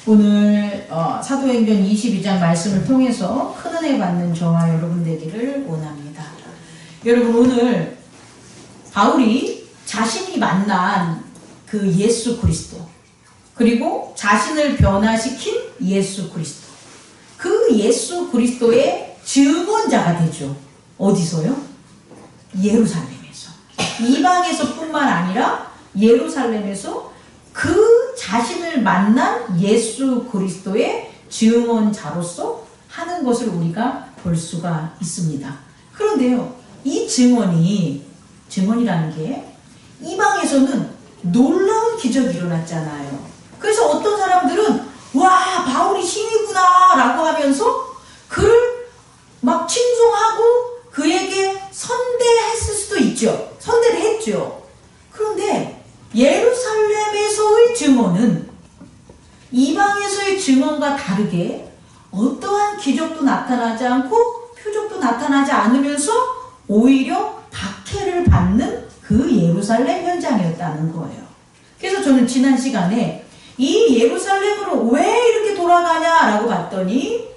오늘 사도행전 22장 말씀을 통해서 큰 은혜 받는 저와 여러분 되기를 원합니다. 여러분, 오늘 바울이 자신이 만난 그 예수 그리스도, 그리고 자신을 변화시킨 예수 그리스도, 그 예수 그리스도의 증언자가 되죠. 어디서요? 예루살렘에서. 이방에서 뿐만 아니라 예루살렘에서 그 자신을 만난 예수 그리스도의 증언자로서 하는 것을 우리가 볼 수가 있습니다. 그런데요, 이 증언이라는 게 이방에서는 놀라운 기적이 일어났잖아요. 그래서 어떤 사람들은 와, 바울이 신이구나 라고 하면서 그를 막 칭송하고 그에게 선대했을 수도 있죠. 선대를 했죠. 그런데 예루살렘에서의 증언은 이방에서의 증언과 다르게 어떠한 기적도 나타나지 않고 표적도 나타나지 않으면서 오히려 박해를 받는 그 예루살렘 현장이었다는 거예요. 그래서 저는 지난 시간에 이 예루살렘으로 왜 이렇게 돌아가냐라고 봤더니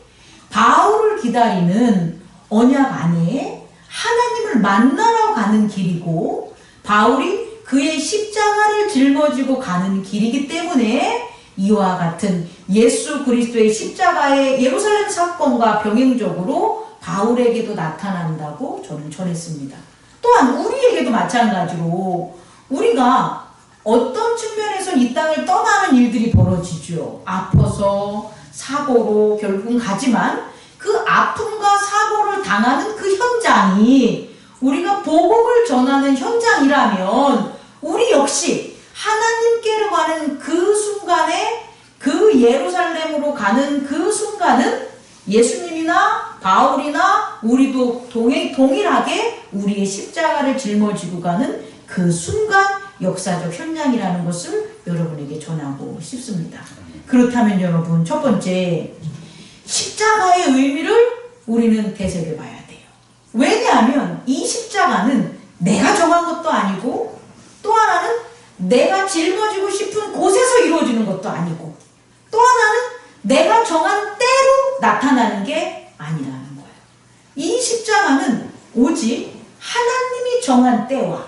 바울을 기다리는 언약 안에 하나님을 만나러 가는 길이고 바울이 그의 십자가를 짊어지고 가는 길이기 때문에 이와 같은 예수 그리스도의 십자가의 예루살렘 사건과 병행적으로 바울에게도 나타난다고 저는 전했습니다. 또한 우리에게도 마찬가지로 우리가 어떤 측면에서 이 땅을 떠나는 일들이 벌어지죠. 아파서 사고로 결국은 가지만 그 아픔과 사고를 당하는 그 현장이 우리가 복음을 전하는 현장이라면 우리 역시 하나님께로 가는 그 순간에 그 예루살렘으로 가는 그 순간은 예수님이나 바울이나 우리도 동일하게 우리의 십자가를 짊어지고 가는 그 순간 역사적 현장이라는 것을 여러분에게 전하고 싶습니다. 그렇다면 여러분, 첫 번째 십자가의 의미를 우리는 되새겨 봐야 돼요. 왜냐하면 이 십자가는 내가 정한 것도 아니고 또 하나는 내가 짊어지고 싶은 곳에서 이루어지는 것도 아니고 또 하나는 내가 정한 때로 나타나는 게 아니라는 거예요. 이 십자가는 오직 하나님이 정한 때와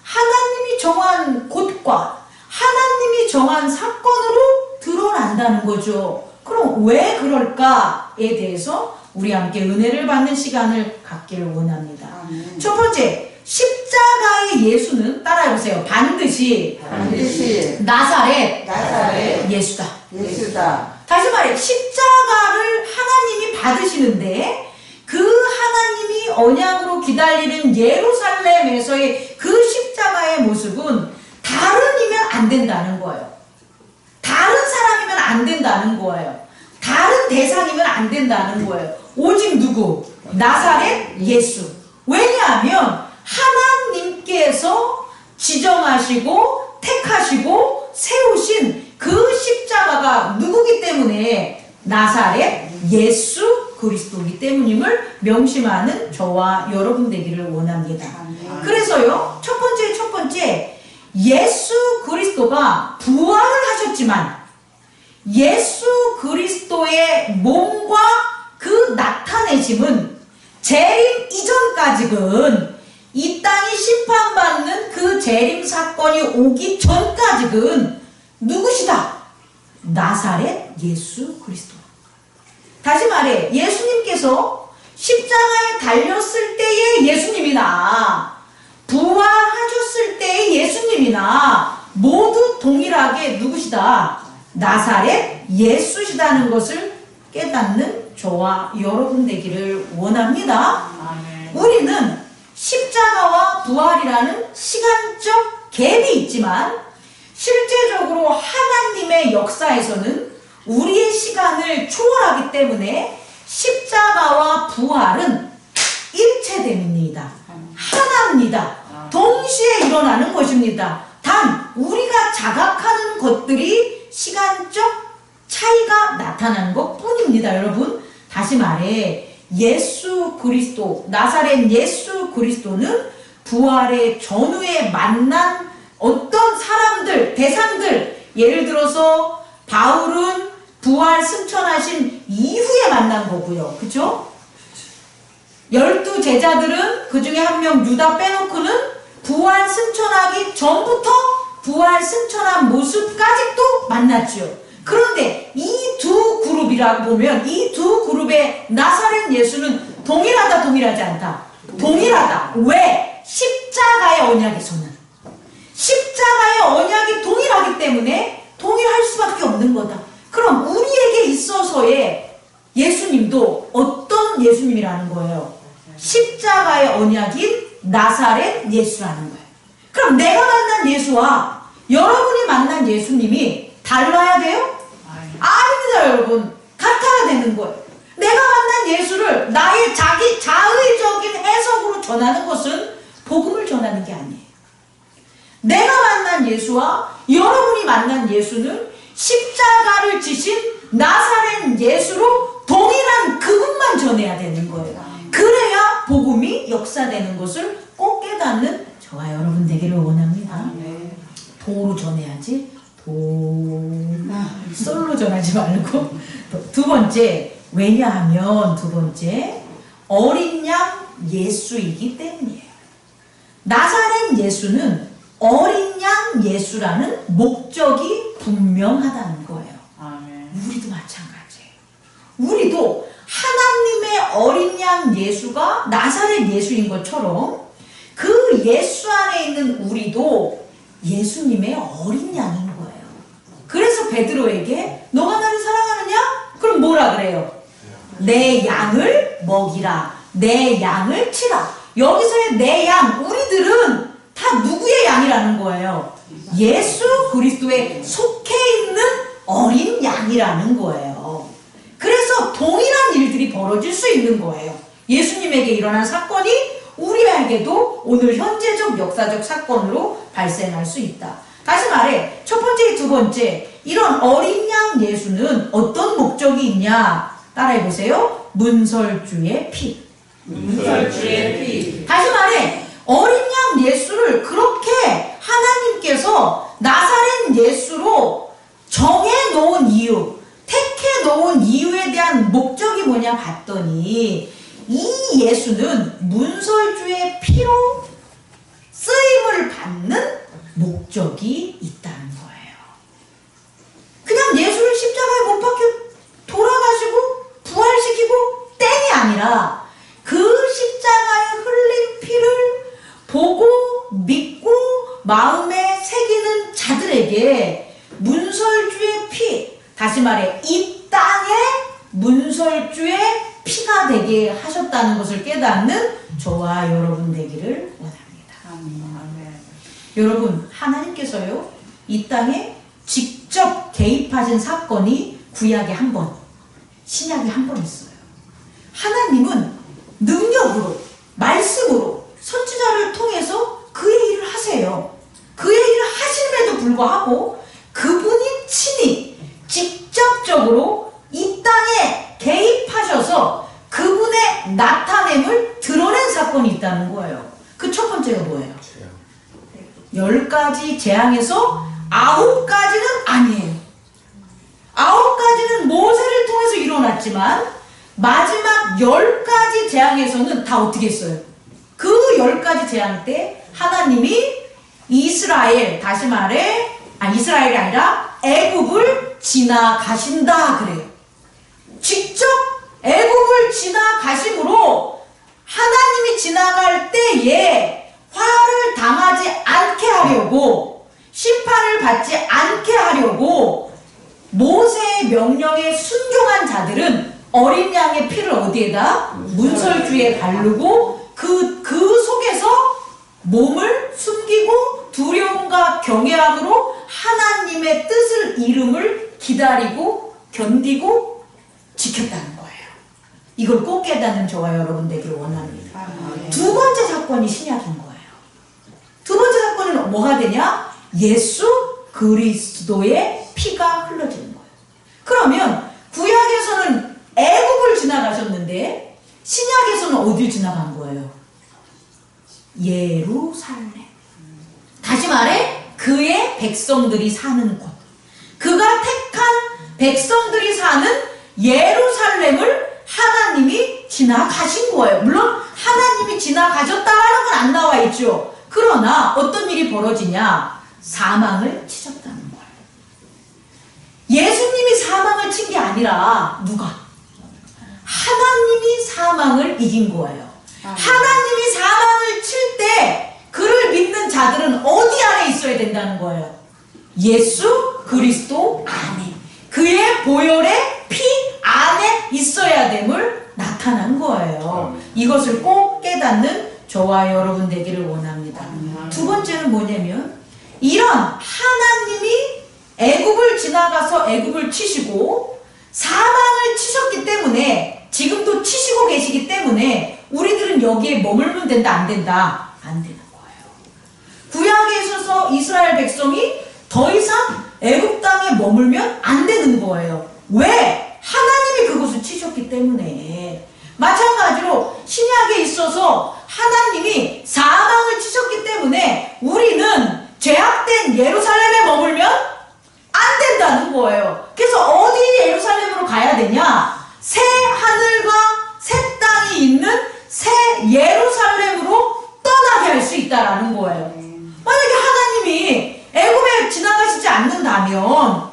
하나님이 정한 곳과 하나님이 정한 사건으로 드러난다는 거죠. 그럼 왜 그럴까에 대해서 우리 함께 은혜를 받는 시간을 갖기를 원합니다. 첫 번째, 십자가의 예수는 따라해보세요. 반드시 나사렛 예수다. 다시 말해, 십자가를 하나님이 받으시는데 그 하나님이 언약으로 기다리는 예루살렘에서의 그 십자가의 모습은 다른이면 안 된다는 거예요. 다른 사람이면 안 된다는 거예요. 다른 대상이면 안 된다는 거예요. 오직 누구? 나사렛 예수. 왜냐하면 하나님께서 지정하시고 택하시고 세우신 그 십자가가 누구기 때문에 나사렛 예수 그리스도이기 때문임을 명심하는 저와 여러분 되기를 원합니다. 그래서요, 첫 번째 예수 그리스도가 부활을 하셨지만 예수 그리스도의 몸과 그 나타내심은 재림 이전까지는 이 땅이 심판받는 그 재림 사건이 오기 전까지는 누구시다? 나사렛 예수 그리스도. 다시 말해, 예수님께서 십자가에 달렸을 때의 예수님이나 부활하셨을 때의 예수님이나 모두 동일하게 누구시다? 나사렛 예수시다는 것을 깨닫는 저와 여러분 되기를 원합니다. 우리는 십자가와 부활이라는 시간적 갭이 있지만 실제적으로 하나님의 역사에서는 우리의 시간을 초월하기 때문에 십자가와 부활은 일체됨입니다. 하나입니다. 동시에 일어나는 것입니다. 단 우리가 자각하는 것들이 시간적 차이가 나타나는 것 뿐입니다. 여러분, 다시 말해 예수 그리스도, 나사렛 예수 그리스도는 부활의 전후에 만난 어떤 사람들, 대상들, 예를 들어서 바울은 부활 승천하신 이후에 만난 거고요. 그쵸? 12 제자들은 그 중에 한 명 유다 빼놓고는 부활 승천하기 전부터 부활 승천한 모습까지도 만났죠. 그런데 이 두 그룹이라고 보면 이 두 그룹의 나사렛 예수는 동일하다, 동일하지 않다? 동일하다. 왜? 십자가의 언약에서는. 십자가의 언약이 동일하기 때문에 동일할 수밖에 없는 거다. 그럼 우리에게 있어서의 예수님도 어떤 예수님이라는 거예요? 십자가의 언약인 나사렛 예수라는 거예요. 그럼 내가 만난 예수와 여러분이 만난 예수님이 달라야 돼요? 아닙니다, 여러분. 같아야 되는 거예요. 내가 만난 예수를 나의 자기 자의적인 해석으로 전하는 것은 복음을 전하는 게 아니에요. 내가 만난 예수와 여러분이 만난 예수는 십자가를 지신 나사렛 예수로 동일한 그분만 전해야 되는 거예요. 그래야 복음이 역사되는 것을 꼭 깨닫는 저와 여러분 되기를 원합니다. 도로 전해야지. 솔로 전하지 말고. 두 번째, 왜냐하면 두 번째, 어린 양 예수이기 때문이에요. 나사렛 예수는 어린 양 예수라는 목적이 분명하다는 거예요. 우리도 마찬가지예요. 우리도 하나님의 어린 양 예수가 나사렛 예수인 것처럼 그 예수 안에 있는 우리도 예수님의 어린 양인 거예요. 그래서 베드로에게 너가 나를 사랑하느냐? 그럼 뭐라 그래요? 내 양을 먹이라. 내 양을 치라. 여기서의 내 양, 우리들은 다 누구의 양이라는 거예요? 예수 그리스도에 속해 있는 어린 양이라는 거예요. 그래서 동일한 일들이 벌어질 수 있는 거예요. 예수님에게 일어난 사건이 우리에게도 오늘 현재적 역사적 사건으로 발생할 수 있다. 다시 말해, 첫 번째, 두 번째, 이런 어린 양 예수는 어떤 목적이 있냐? 따라해보세요. 문설주의 피. 문설주의 피. 다시 말해, 어린 양 예수를 그렇게 하나님께서 나사렛 예수로 정해놓은 이유, 택해놓은 이유에 대한 목적이 뭐냐 봤더니 이 예수는 문설주의 피로 쓰임을 받는 목적이 있다는 거예요. 그냥 예수를 십자가에 못 박혀 돌아가시고 부활시키고 땡이 아니라 그 십자가에 흘린 피를 보고 믿고 마음에 새기는 자들에게 문설주의 피, 다시 말해 이 땅에 문설주의 피가 되게 하셨다는 것을 깨닫는 저와 여러분 되기를 원합니다. 아멘. 여러분, 하나님께서요 이 땅에 직접 개입하신 사건이 구약에 한 번, 신약에 한 번 있어요. 하나님은 능력으로, 말씀으로 선지자를 통해서 그의 일을 하세요. 그의 일을 하심에도 불구하고 그분이 친히 직접적으로 이 땅에 개입하셔서 그분의 나타냄을 드러낸 사건이 있다는 거예요. 그 첫 번째가 뭐예요? 10가지 재앙에서 9가지는 아니에요. 9가지는 모세를 통해서 일어났지만 마지막 10가지 재앙에서는 다 어떻게 했어요? 그 10가지 재앙 때 하나님이 이스라엘, 다시 말해 이스라엘이 아니라 애굽을 지나가신다 그래요. 직접 애굽을 지나가심으로 하나님이 지나갈 때에 화를 당하지 않게 하려고, 심판을 받지 않게 하려고 모세의 명령에 순종한 자들은 어린 양의 피를 어디에다? 문설주에 바르고 그 속에서 몸을 숨기고 두려움과 경외함으로 하나님의 뜻을 이름을 기다리고 견디고 지켰다는 거예요. 이걸 꼭 깨닫는 저와 여러분 되기를 원합니다. 두 번째 사건이 신약인 거예요. 두 번째 사건은 뭐가 되냐? 예수 그리스도의 피가 흘러지는 거예요. 그러면 구약에서는 애굽을 지나가셨는데 신약에서는 어딜 지나간 거예요? 예루살렘. 다시 말해 그의 백성들이 사는 곳, 그가 택한 백성들이 사는 예루살렘을 하나님이 지나가신 거예요. 물론 하나님이 지나가셨다라는 건 안 나와 있죠. 그러나 어떤 일이 벌어지냐? 사망을 치셨다는 거예요. 예수님이 사망을 친 게 아니라 누가? 하나님이 사망을 이긴 거예요. 하나님이 사망을 칠 때 그를 믿는 자들은 어디 안에 있어야 된다는 거예요? 예수 그리스도 안에, 그의 보혈의 피 안에 있어야 됨을 나타난 거예요. 이것을 꼭 깨닫는 저와 여러분 되기를 원합니다. 두 번째는 뭐냐면, 이런 하나님이 애굽을 지나가서 애굽을 치시고 사망을 치셨기 때문에, 지금도 치시고 계시기 때문에 우리들은 여기에 머물면 된다, 안 된다? 안 되는 거예요. 구약에 있어서 이스라엘 백성이 더 이상 애굽 땅에 머물면 안 되는 거예요. 왜? 하나님이 그곳을 치셨기 때문에. 마찬가지로 신약에 있어서 하나님이 사망을 치셨기 때문에 우리는 죄악된 예루살렘에 머물면 안 된다는 거예요. 그래서 어디 예루살렘으로 가야 되냐? 새 하늘과 새 땅이 있는 새 예루살렘으로 떠나게 할 수 있다라는 거예요. 만약에 하나님이 애굽에 지나가시지 않는다면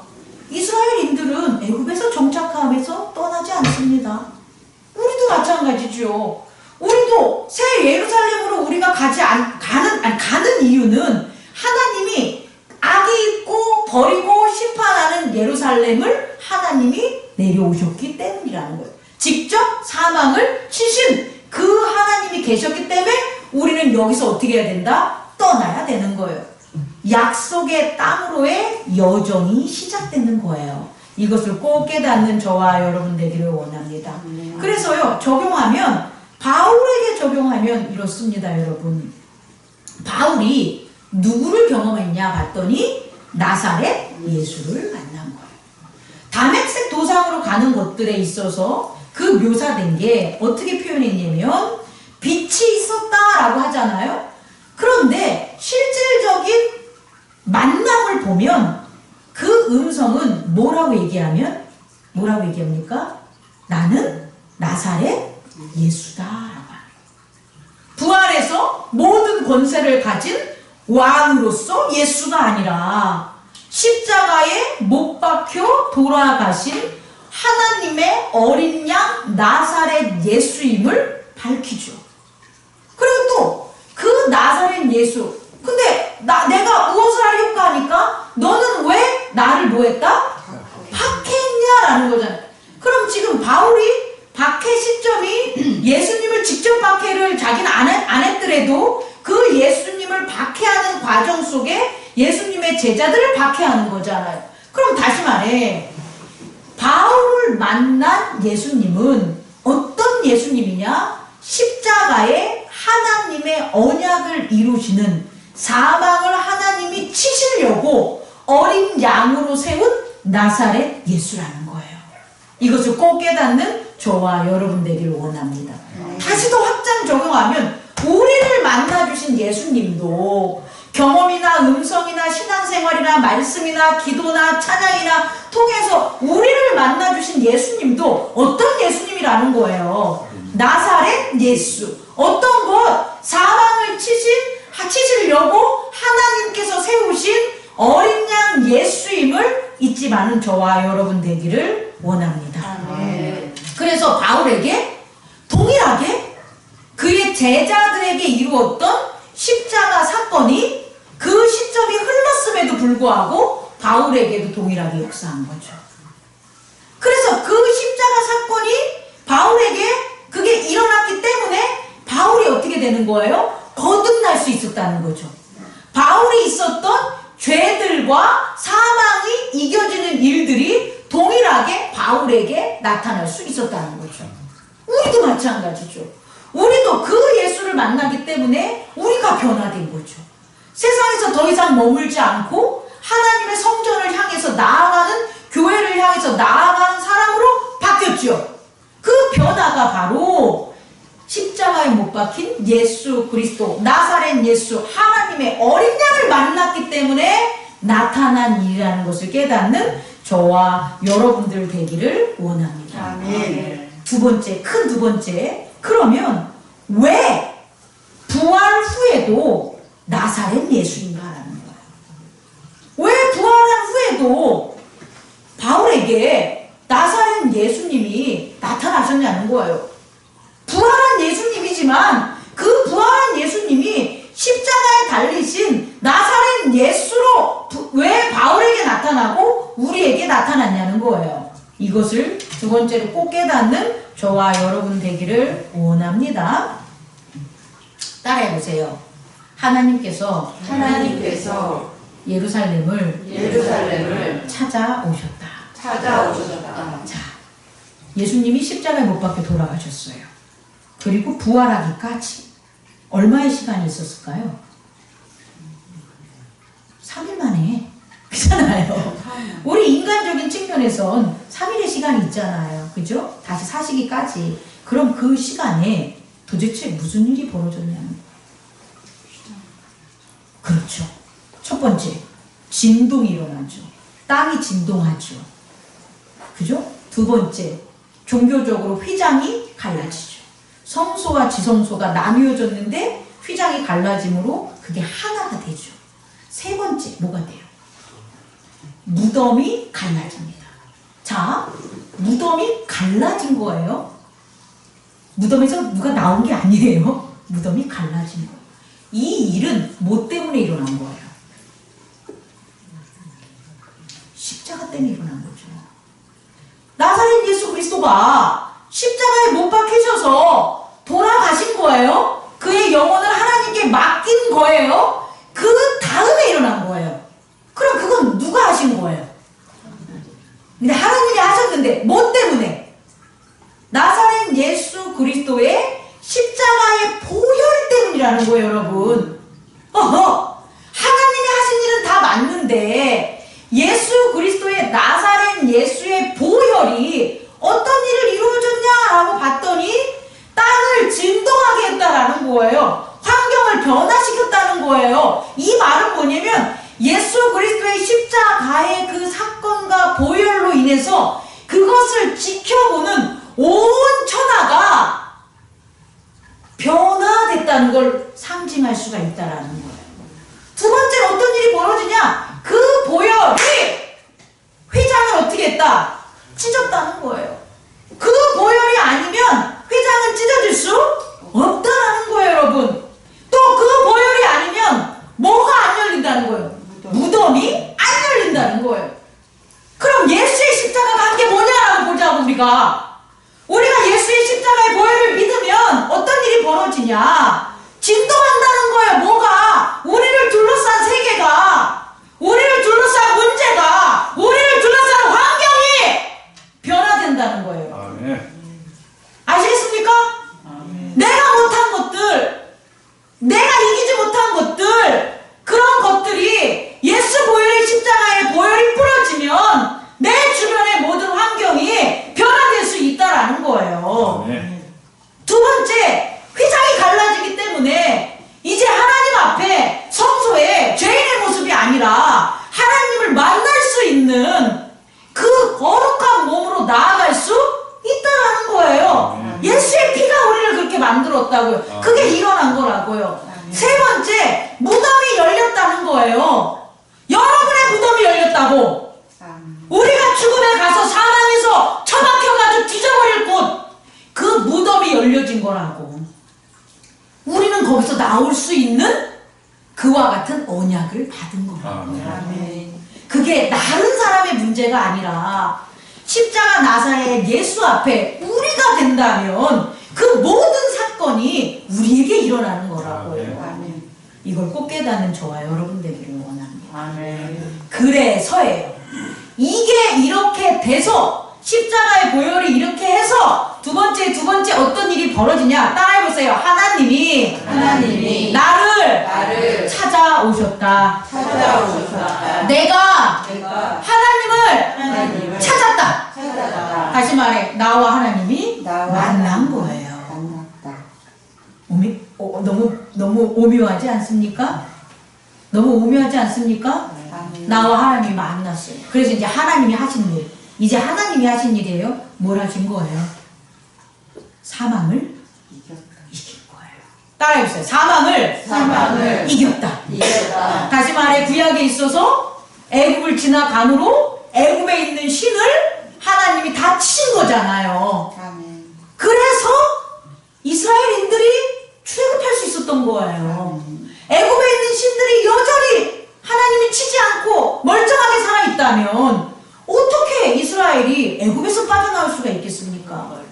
이스라엘인들은 애굽에서 정착하면서 떠나지 않습니다. 우리도 마찬가지죠. 우리도 새 예루살렘으로 우리가 가는 이유는 하나님이 악이 있고 버리고 심판하는 예루살렘을 하나님이 내려오셨기 때문이라는 거예요. 직접 사망을 치신 그 하나님이 계셨기 때문에 우리는 여기서 어떻게 해야 된다? 떠나야 되는 거예요. 약속의 땅으로의 여정이 시작되는 거예요. 이것을 꼭 깨닫는 저와 여러분 되기를 원합니다. 그래서요, 바울에게 적용하면 이렇습니다, 여러분. 바울이 누구를 경험했냐 봤더니 나사렛 예수를 만난 거예요. 다메섹 도상으로 가는 것들에 있어서 그 묘사된 게 어떻게 표현했냐면, 빛이 있었다라고 하잖아요. 그런데 실질적인 만남을 보면 그 음성은 뭐라고 얘기합니까? 나는 나사렛 예수다. 부활해서 모든 권세를 가진 왕으로서 예수가 아니라 십자가에 못 박혀 돌아가신 하나님의 어린 양 나사렛 예수임을 밝히죠. 그리고 또 그 나사렛 예수, 근데 내가 무엇을 하려고 하니까 너는 왜 나를 뭐했다? 박해했냐라는 거잖아요. 그럼 지금 바울이 박해 시점이 예수님을 직접 박해를 자기는 안 했더라도 그 예수님을 박해하는 과정 속에 예수님의 제자들을 박해하는 거잖아요. 그럼 다시 말해, 바울을 만난 예수님은 어떤 예수님이냐? 십자가에 하나님의 언약을 이루시는, 사망을 하나님이 치시려고 어린 양으로 세운 나사렛 예수라는 거예요. 이것을 꼭 깨닫는 저와 여러분 되기를 원합니다. 다시 더 확장 적용하면 우리를 만나주신 예수님도 경험이나 음성이나 신앙생활이나 말씀이나 기도나 찬양이나 통해서 우리를 만나주신 예수님도 어떤 예수님이라는 거예요. 나사렛 예수. 어떤 것? 사망을 치시려고 하나님께서 세우신 어린 양 예수임을 잊지 마는 저와 여러분 되기를 원합니다. 그래서 바울에게 동일하게 그의 제자들에게 이루었던 십자가 사건이 그 시점이 흘렀음에도 불구하고 바울에게도 동일하게 역사한 거죠. 그래서 그 십자가 사건이 바울에게 그게 일어났기 때문에 바울이 어떻게 되는 거예요? 거듭날 수 있었다는 거죠. 바울이 있었던 죄들과 사망이 이겨지는 일들이 동일하게 바울에게 나타날 수 있었다는 거죠. 우리도 마찬가지죠. 우리도 그 예수를 만나기 때문에 우리가 변화된 거죠. 세상에서 더 이상 머물지 않고 하나님의 성전을 향해서 나아가는, 교회를 향해서 나아가는 사람으로 바뀌었죠. 그 변화가 바로 십자가에 못 박힌 예수 그리스도, 나사렛 예수, 하나님의 어린 양을 만났기 때문에 나타난 일이라는 것을 깨닫는 저와 여러분들 되기를 원합니다. 아멘. 두 번째, 큰 두 번째. 그러면 왜 부활 후에도 나사렛 예수인가라는 거예요. 왜 부활한 후에도 바울에게 나사렛 예수님이 나타나셨냐는 거예요. 부활한 예수님이지만 그 부활한 예수님이 십자가에 달리신 나사렛 예수로 왜 바울에게 나타나고 우리에게 나타났냐는 거예요. 이것을 두 번째로 꼭 깨닫는 저와 여러분 되기를 원합니다. 따라해보세요. 하나님께서 예루살렘을 찾아오셨다. 자, 예수님이 십자가에 못 박혀 돌아가셨어요. 그리고 부활하기까지 얼마의 시간이 있었을까요? 3일 만에. 그렇잖아요. 우리 인간적인 측면에선 3일의 시간이 있잖아요. 그죠? 다시 사시기까지. 그럼 그 시간에 도대체 무슨 일이 벌어졌냐는 거예요. 그렇죠. 첫 번째, 진동이 일어나죠. 땅이 진동하죠. 그죠? 두 번째, 종교적으로 휘장이 갈라지죠. 성소와 지성소가 나뉘어졌는데 휘장이 갈라짐으로 그게 하나가 되죠. 세 번째, 뭐가 돼요? 무덤이 갈라집니다. 자, 무덤이 갈라진 거예요. 무덤에서 누가 나온 게 아니에요. 무덤이 갈라진 거예요. 이 일은 뭐 때문에 일어난 거예요? 십자가 때문에 일어난 거죠. 나사렛 예수 그리스도가 십자가에 못 박히셔서 돌아가신 거예요. 그의 영혼을 하나님께 맡긴 거예요. 그 다음에 일어난 거예요. 그럼 그건 누가 하신 거예요? 근데 하나님이 하셨는데 뭐 때문에? 나사렛 예수 그리스도의 십자가의 보혈 때문이라는 거예요, 여러분. 하나님이 하신 일은 다 맞는데 예수 그리스도의 나사렛 예수의 보혈이 어떤 일을 이루어졌냐라고 봤더니 땅을 진동하게 했다라는 거예요. 환경을 변화시켰다는 거예요. 이 말은 뭐냐면 예수 그리스도의 십자가의 그 사건과 보혈로 인해서 그것을 지켜보는 온 천하가 변화됐다는 걸 상징할 수가 있다라는 거예요. 두 번째로 어떤 일이 벌어지냐? 그 보혈이 휘장을 어떻게 했다? 찢었다는 거예요. 그 보혈이 아니면 휘장은 찢어질 수 없다라는 거예요, 여러분. 또 그 보혈이 아니면 뭐가 안 열린다는 거예요? 무덤이 안 열린다는 거예요. 그럼 예수의 십자가가 한 게 뭐냐라고 보자고 우리가 예수의 십자가의 보혈을 믿으면 어떤 일이 벌어지냐? 진동한다는 거예요. 뭐가? 우리를 둘러싼 세계가, 우리를 둘러싼 문제가, 우리를 둘러싼 환경이 변화된다는 거예요. 아멘. 아시겠습니까? 내가 못한 것들, 내가 이기지 못한 것들, 그런 것들이 예수 보혈의 십자가의 보혈이 풀어지면 내 주변의 모든 환경이 변화될 수 있다라는 거예요. 아멘. 두 번째, 휘장이 갈라지기 때문에 이제 하나님 앞에 성소에 죄인의 모습이 아니라 하나님을 만날 수 있는 그 거룩한 몸으로 나아갈 수 있다라는 거예요. 예수의 피가 우리를 그렇게 만들었다고요. 그게 일어난 거라고요. 세 번째, 무덤이 열렸다는 거예요. 여러분의 무덤이 열렸다고. 우리가 죽음에 가서 사망에서 처박혀가지고 뒤져버릴 곳, 그 무덤이 열려진 거라고. 우리는 거기서 나올 수 있는 그와 같은 언약을 받은 거라고. 그게 다른 사람의 문제가 아니라 십자가 나사렛 예수 앞에 우리가 된다면 그 모든 사건이 우리에게 일어나는 거라고요. 이걸 꼭 깨닫는 저와 여러분 되기를 원합니다. 그래서예요. 이게 이렇게 돼서 십자가의 보혈이 이렇게 해서 두 번째 어떤 일이 벌어지냐? 따라해보세요. 하나님이 나를 찾아오셨다. 내가 하나님을 찾았다. 다시 말해, 나와 하나님이 만난 거예요. 너무 오묘하지 않습니까? 너무 오묘하지 않습니까? 나와 하나님이 만났어요. 그래서 이제 하나님이 하신 일, 이제 하나님이 하신 일이에요. 뭘 하신 거예요? 사망을 이긴 거예요. 따라해보세요. 사망을 이겼다. 다시 말해 구약에 있어서 애굽을 지나간으로 애굽에 있는 신을 하나님이 다 치신 거잖아요. 그래서 이스라엘인들이 출애굽할 수 있었던 거예요. 애굽에 있는 신들이 여전히 하나님이 치지 않고 멀쩡하게 살아있다면 어떻게 이스라엘이 애굽에서 빠져나올 수가 있겠습니까?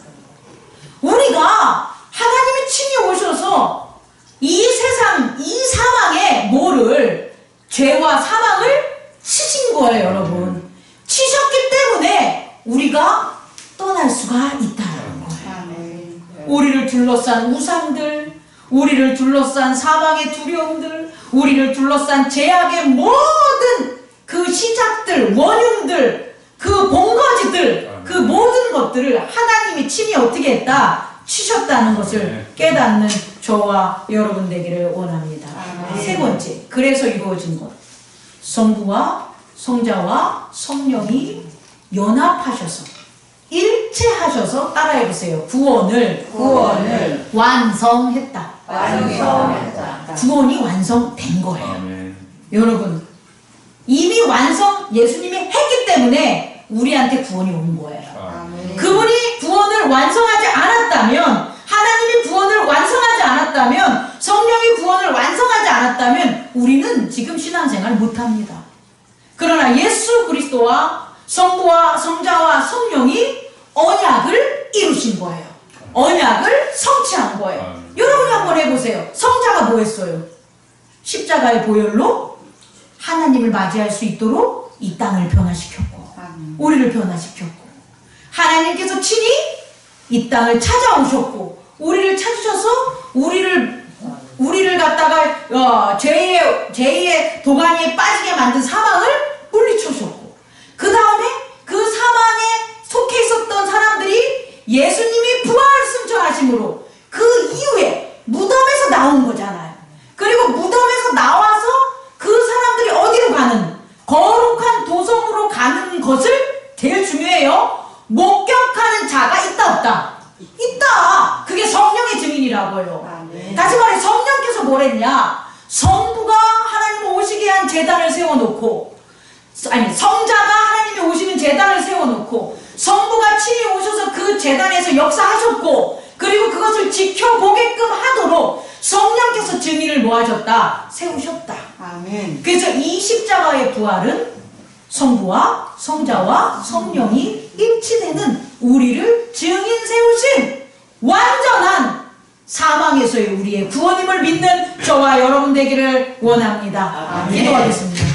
우리가 하나님이 친히 오셔서 이 세상, 이 사망에 뭐를, 죄와 사망을 치신 거예요, 여러분. 치셨기 때문에 우리가 떠날 수가 있다는 거예요. 우리를 둘러싼 우상들, 우리를 둘러싼 사망의 두려움들, 우리를 둘러싼 제약의 모든 그 시작들, 원흉들, 그 본거지들, 그 모든 것들을 하나님이 친히 어떻게 했다? 치셨다는 것을 깨닫는 저와 여러분 되기를 원합니다. 세 번째, 그래서 이루어진 것. 성부와 성자와 성령이 연합하셔서 일체하셔서 따라해보세요. 구원을 완성했다. 구원이 완성된 거예요. 아멘. 여러분, 이미 예수님이 했기 때문에 우리한테 구원이 온 거예요. 그분이 구원을 완성하지 않았다면, 하나님이 구원을 완성하지 않았다면, 성령이 구원을 완성하지 않았다면 우리는 지금 신앙생활 못합니다. 그러나 예수 그리스도와 성부와 성자와 성령이 언약을 이루신 거예요. 언약을 성취한 거예요. 여러분이 한번 해보세요. 성자가 뭐 했어요? 십자가의 보혈로 하나님을 맞이할 수 있도록 이 땅을 변화시켰고, 우리를 변화시켰고, 하나님께서 친히 이 땅을 찾아오셨고, 우리를 찾으셔서 우리를 갖다가 죄의 도가니에 빠지게 만든 사망을 물리쳐셨고, 그 다음에 그 사망에 속해 있었던 사람들이 예수님이 부활 승천하심으로 그 이후에 무덤에서 나온 거잖아요. 그리고 무덤에서 나와서 그 사람들이 어디로 가는, 거룩한 도성으로 가는 것을 제일 중요해요. 목격하는 자가 있다 없다? 있다. 그게 성령의 증인이라고요. 다시 말해 성령께서 뭘 했냐? 성부가 하나님 오시게 한 제단을 세워놓고, 아니 성자가 하나님이 오시는 제단을 세워놓고, 성부가 친히 오셔서 그 제단에서 역사하셨고, 그리고 그것을 지켜보게끔 하도록 성령께서 증인을 뭐 하셨다? 세우셨다. 그래서 이 십자가의 부활은 성부와 성자와 성령이 일치되는 우리를 증인 세우신 완전한 사망에서의 우리의 구원임을 믿는 저와 여러분 되기를 원합니다. 기도하겠습니다.